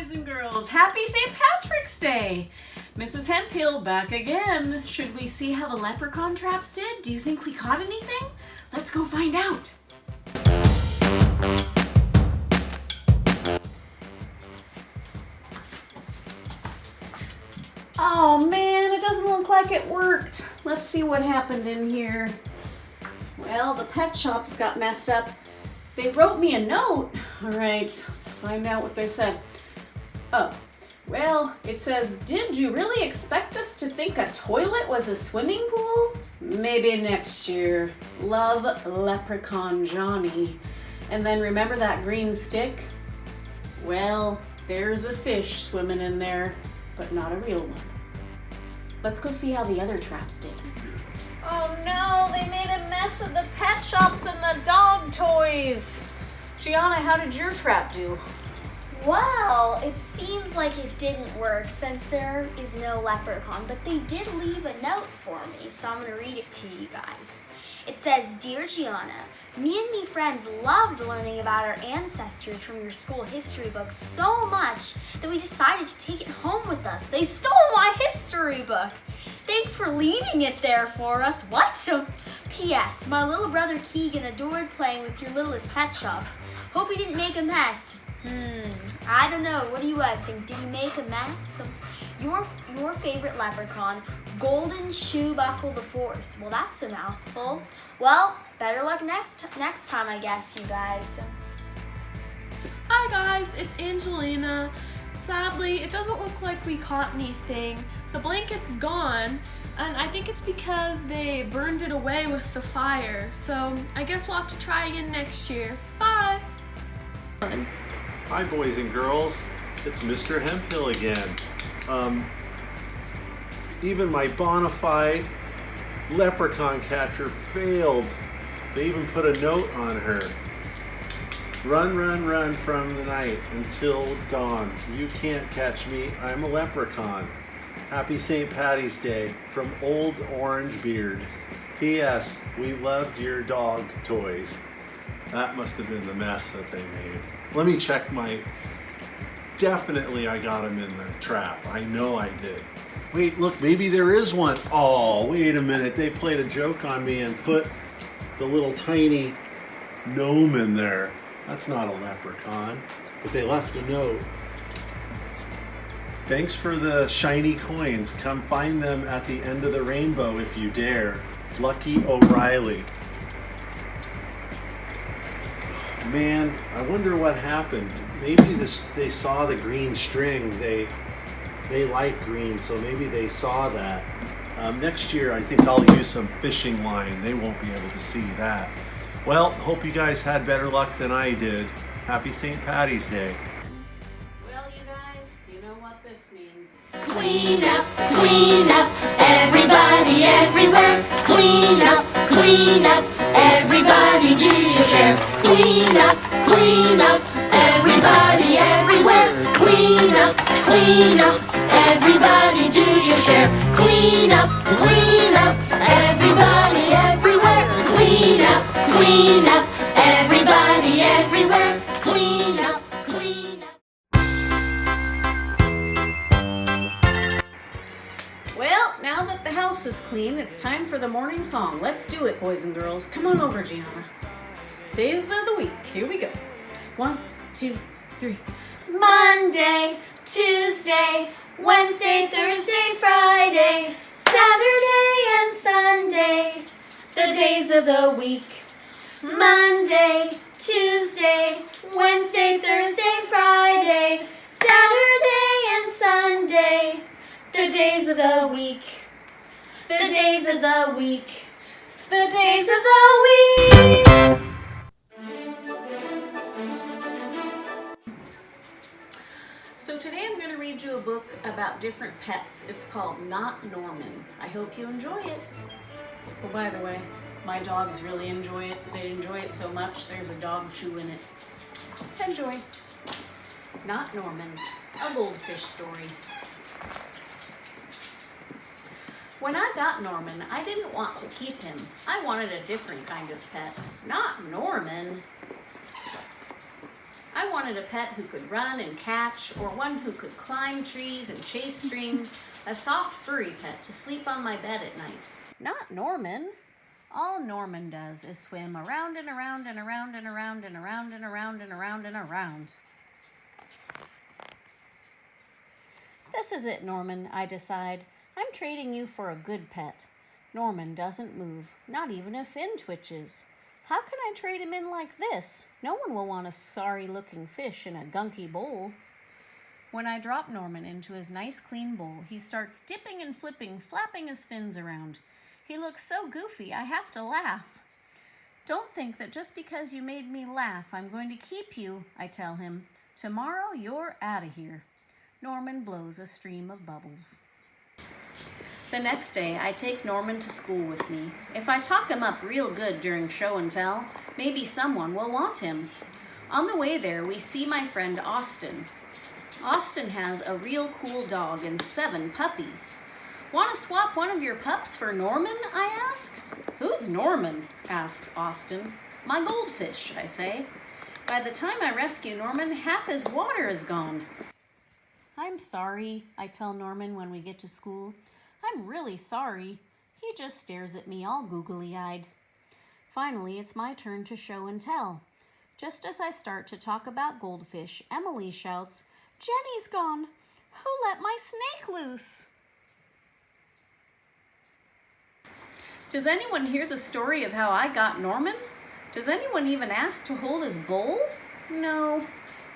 boys and girls. Happy St. Patrick's Day. Mrs. Hemphill back again. Should we see how the leprechaun traps did? Do you think we caught anything? Let's go find out. Oh man, it doesn't look like it worked. Let's see what happened in here. Well, the pet shops got messed up. They wrote me a note. All right, let's find out what they said. Oh, well, it says, did you really expect us to think a toilet was a swimming pool? Maybe next year. Love, Leprechaun Johnny. And then remember that green stick? Well, there's a fish swimming in there, but not a real one. Let's go see how the other traps did. Oh no, they made a mess of the pet shops and the dog toys. Gianna, how did your trap do? Well, it seems like it didn't work since there is no leprechaun, but they did leave a note for me, so I'm going to read it to you guys. It says, Dear Gianna, me and me friends loved learning about our ancestors from your school history book so much that we decided to take it home with us. They stole my history book. Thanks for leaving it there for us. What? P.S. My little brother Keegan adored playing with your littlest pet shops. Hope he didn't make a mess. I don't know. What do you guys think? Did he make a mess? Your favorite leprechaun, Golden Shoe Buckle the Fourth. Well, that's a mouthful. Well, better luck next time, I guess, you guys. Hi guys, it's Angelina. Sadly, it doesn't look like we caught anything. The blanket's gone, and I think it's because they burned it away with the fire. So I guess we'll have to try again next year. Bye! Hi boys and girls, it's Mr. Hemphill again. Even my bona fide leprechaun catcher failed. They even put a note on her. Run, run, run from the night until dawn. You can't catch me, I'm a leprechaun. Happy St. Patty's Day from Old Orange Beard. P.S. We loved your dog toys. That must have been the mess that they made. Let me check my... Definitely I got him in the trap. I know I did. Wait, look, maybe there is one. Oh, wait a minute. They played a joke on me and put the little tiny gnome in there. That's not a leprechaun, but they left a note. Thanks for the shiny coins. Come find them at the end of the rainbow if you dare. Lucky O'Reilly. Man, I wonder what happened. Maybe they saw the green string. They like green, so maybe they saw that. Next year, I think I'll use some fishing line. They won't be able to see that. Well, hope you guys had better luck than I did. Happy St. Patty's Day. Well, you guys, you know what this means. Clean up, everybody everywhere. Clean up, everybody do your share. Clean up, everybody everywhere. Clean up, everybody do your share. Clean up, everybody everywhere. Clean up, everybody everywhere. Clean up. Well, now that the house is clean, it's time for the morning song. Let's do it, boys and girls. Come on over, Gianna. Days of the week. Here we go. 1, 2, 3. Monday, Tuesday, Wednesday, Thursday, Friday, Saturday and Sunday, the days of the week. Monday, Tuesday, Wednesday, Thursday, Friday, Saturday and Sunday, the days of the week. The days of the week. The days of the week. So today I'm going to read you a book about different pets. It's called Not Norman. I hope you enjoy it. Oh, by the way, my dogs really enjoy it. They enjoy it so much, there's a dog chew in it. Enjoy. Not Norman, a goldfish story. When I got Norman, I didn't want to keep him. I wanted a different kind of pet. Not Norman. I wanted a pet who could run and catch, or one who could climb trees and chase strings, a soft furry pet to sleep on my bed at night. Not Norman. All Norman does is swim around and around and around and around and around and around and around and around. This is it, Norman, I decide. I'm trading you for a good pet. Norman doesn't move, not even a fin twitches. How can I trade him in like this? No one will want a sorry-looking fish in a gunky bowl. When I drop Norman into his nice clean bowl, he starts dipping and flipping, flapping his fins around. He looks so goofy, I have to laugh. Don't think that just because you made me laugh, I'm going to keep you, I tell him. Tomorrow, you're out of here. Norman blows a stream of bubbles. The next day, I take Norman to school with me. If I talk him up real good during show and tell, maybe someone will want him. On the way there, we see my friend Austin. Austin has a real cool dog and 7 puppies. Want to swap one of your pups for Norman, I ask? Who's Norman? Asks Austin. My goldfish, I say. By the time I rescue Norman, half his water is gone. I'm sorry, I tell Norman when we get to school. I'm really sorry. He just stares at me all googly-eyed. Finally, it's my turn to show and tell. Just as I start to talk about goldfish, Emily shouts, "Jenny's gone! Who let my snake loose?" Does anyone hear the story of how I got Norman? Does anyone even ask to hold his bowl? No.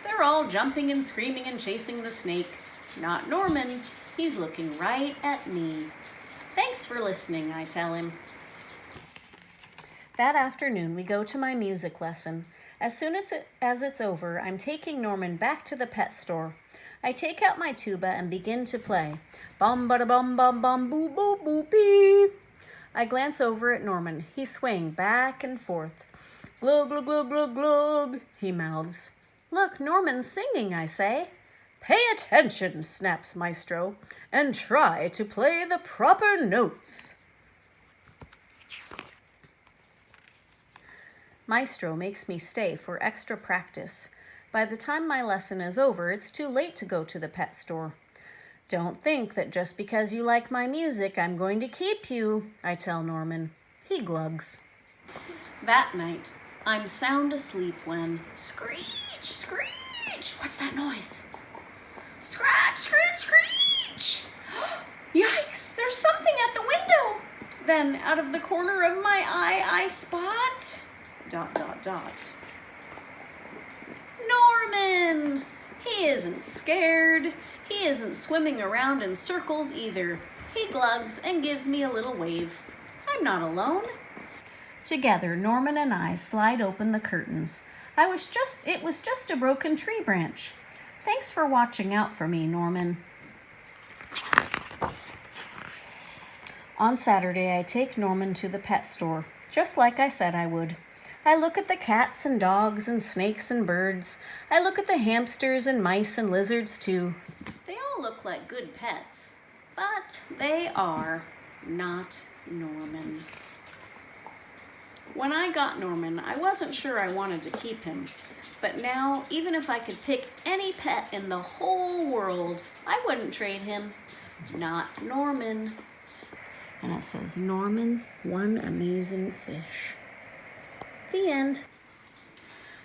They're all jumping and screaming and chasing the snake. Not Norman. He's looking right at me. Thanks for listening, I tell him. That afternoon, we go to my music lesson. As soon as it's over, I'm taking Norman back to the pet store. I take out my tuba and begin to play. Bum ba da bum bum bum boo boo boo bee. I glance over at Norman. He's swaying back and forth. Glug glug glug glug glug, he mouths. Look, Norman's singing, I say. Pay attention, snaps Maestro, and try to play the proper notes. Maestro makes me stay for extra practice. By the time my lesson is over, it's too late to go to the pet store. Don't think that just because you like my music, I'm going to keep you, I tell Norman. He glugs. That night, I'm sound asleep when screech, screech. What's that noise? Scratch, scratch, screech. Yikes, there's something at the window. Then out of the corner of my eye, I spot... ... Norman! He isn't scared. He isn't swimming around in circles either. He glugs and gives me a little wave. I'm not alone. Together, Norman and I slide open the curtains. It was just a broken tree branch. Thanks for watching out for me, Norman. On Saturday, I take Norman to the pet store, just like I said I would. I look at the cats and dogs and snakes and birds. I look at the hamsters and mice and lizards too. They all look like good pets, but they are not Norman. When I got Norman, I wasn't sure I wanted to keep him. But now, even if I could pick any pet in the whole world, I wouldn't trade him. Not Norman. And it says, Norman, one amazing fish. The end.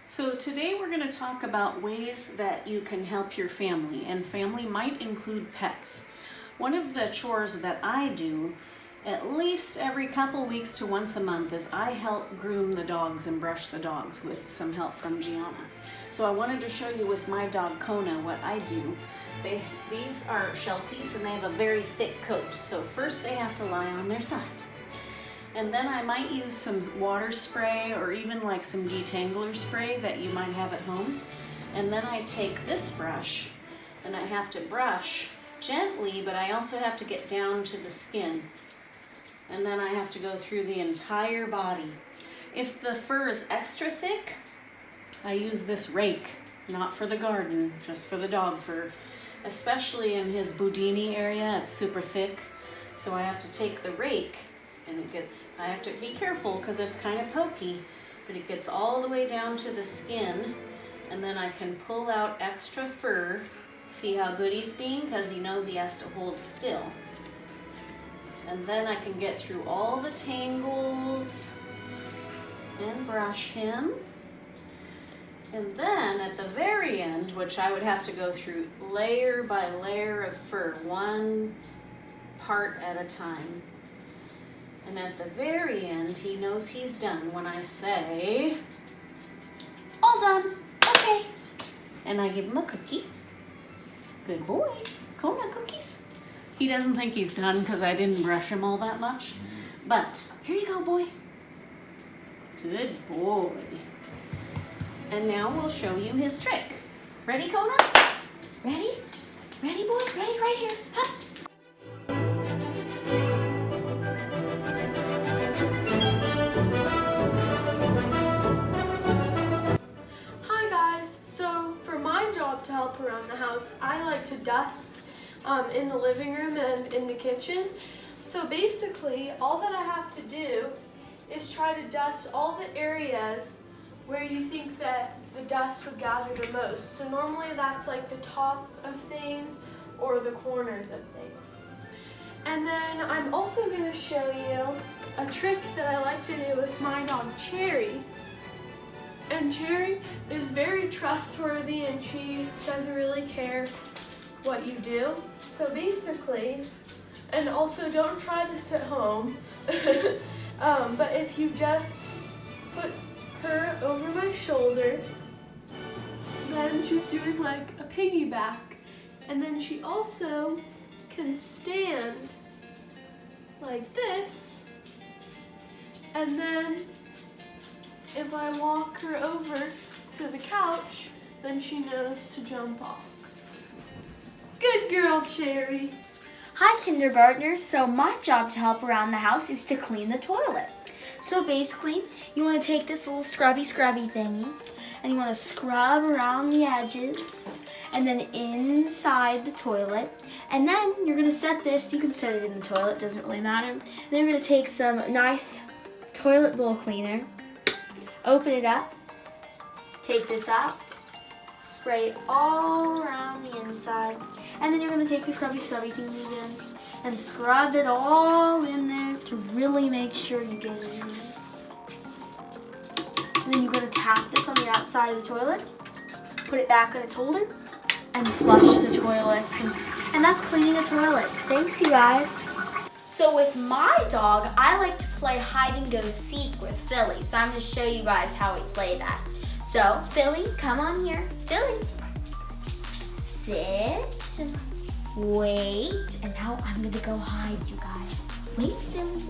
So today we're going to talk about ways that you can help your family, and family might include pets. One of the chores that I do at least every couple weeks to once a month is I help groom the dogs and brush the dogs with some help from Gianna. So I wanted to show you with my dog Kona what I do. These are Shelties and they have a very thick coat. So first they have to lie on their side. And then I might use some water spray or even like some detangler spray that you might have at home. And then I take this brush and I have to brush gently, but I also have to get down to the skin. And then I have to go through the entire body. If the fur is extra thick, I use this rake, not for the garden, just for the dog fur. Especially in his budini area, it's super thick. So I have to take the rake and I have to be careful because it's kind of pokey, but it gets all the way down to the skin. And then I can pull out extra fur. See how good he's being? Because he knows he has to hold still. And then I can get through all the tangles and brush him. And then at the very end, which I would have to go through layer by layer of fur, one part at a time. And at the very end, he knows he's done when I say, all done, okay. And I give him a cookie. Good boy. Kona cookies. He doesn't think he's done because I didn't brush him all that much. But here you go, boy. Good boy. And now we'll show you his trick. Ready, Kona? Ready? Ready, boy? Ready? Right here. Hup. Hi guys, so for my job to help around the house, I like to dust in the living room and in the kitchen. So basically, all that I have to do is try to dust all the areas where you think that the dust would gather the most. So normally that's like the top of things or the corners of things. And then I'm also going to show you a trick that I like to do with my dog Cherry. And Cherry is very trustworthy and she doesn't really care what you do. So basically, and also don't try this at home, but if you just put her over my shoulder, then she's doing like a piggyback. And then she also can stand like this. And then if I walk her over to the couch, then she knows to jump off. Good girl, Cherry. Hi kindergartners, so my job to help around the house is to clean the toilet. So basically, you want to take this little scrubby thingy and you want to scrub around the edges and then inside the toilet. And then you're going to set this, you can set it in the toilet, doesn't really matter. Then you're going to take some nice toilet bowl cleaner, open it up, take this out, spray it all around the inside, and then you're going to take the scrubby thingy again and scrub it all in there to really make sure you get it in there. And then you're going to tap this on the outside of the toilet, put it back on its holder, and flush the toilet. And that's cleaning a toilet. Thanks, you guys. So with my dog, I like to play hide and go seek with Philly. So I'm going to show you guys how we play that. So Philly, come on here. Philly, sit, wait, and now I'm going to go hide, you guys. Wait, Philly.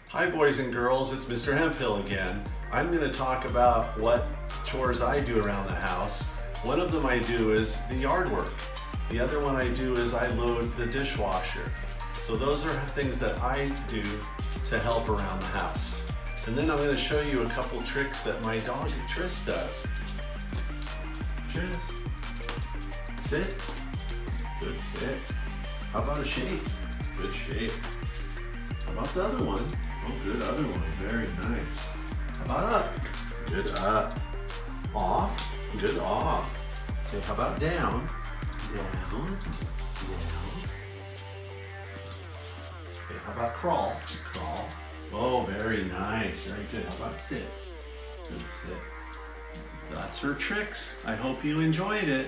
Hi boys and girls, it's Mr. Hemphill again. I'm going to talk about what chores I do around the house. One of them I do is the yard work. The other one I do is I load the dishwasher. So those are things that I do to help around the house. And then I'm going to show you a couple tricks that my dog Tris does. Tris, sit. Good sit. How about a shake? Good shake. How about the other one? Oh, good other one. Very nice. How about up? Good up. Off? Good off. Okay, how about down? Down. Down. Okay, how about crawl? Crawl. Oh, very nice. Very good. How about sit? Good sit. That's her tricks. I hope you enjoyed it.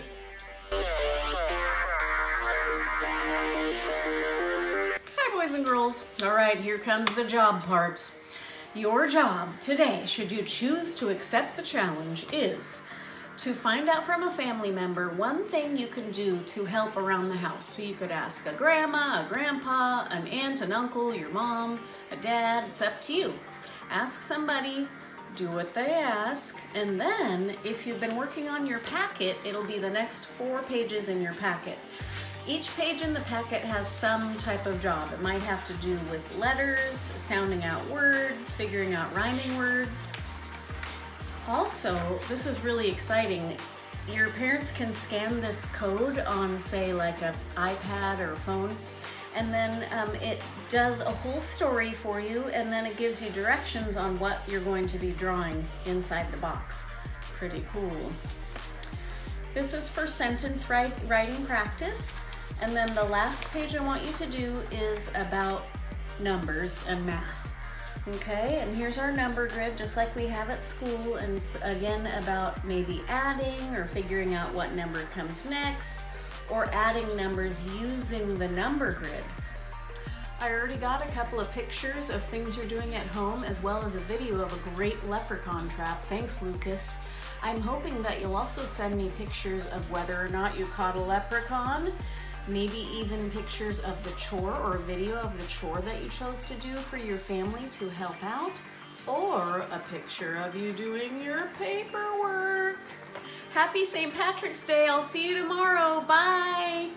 Boys and girls, all right, here comes the job part. Your job today, should you choose to accept the challenge, is to find out from a family member one thing you can do to help around the house. So you could ask a grandma, a grandpa, an aunt, an uncle, your mom, a dad. It's up to you. Ask somebody, do what they ask, and then if you've been working on your packet, it'll be the next 4 pages in your packet. Each page in the packet has some type of job. It might have to do with letters, sounding out words, figuring out rhyming words. Also, this is really exciting. Your parents can scan this code on, say, like an iPad or a phone, and then it does a whole story for you, and then it gives you directions on what you're going to be drawing inside the box. Pretty cool. This is for sentence writing practice. And then the last page I want you to do is about numbers and math. Okay, and here's our number grid, just like we have at school. And it's again about maybe adding or figuring out what number comes next, or adding numbers using the number grid. I already got a couple of pictures of things you're doing at home, as well as a video of a great leprechaun trap. Thanks, Lucas. I'm hoping that you'll also send me pictures of whether or not you caught a leprechaun, maybe even pictures of the chore or a video of the chore that you chose to do for your family to help out, or a picture of you doing your paperwork. Happy St. Patrick's Day. I'll see you tomorrow. Bye.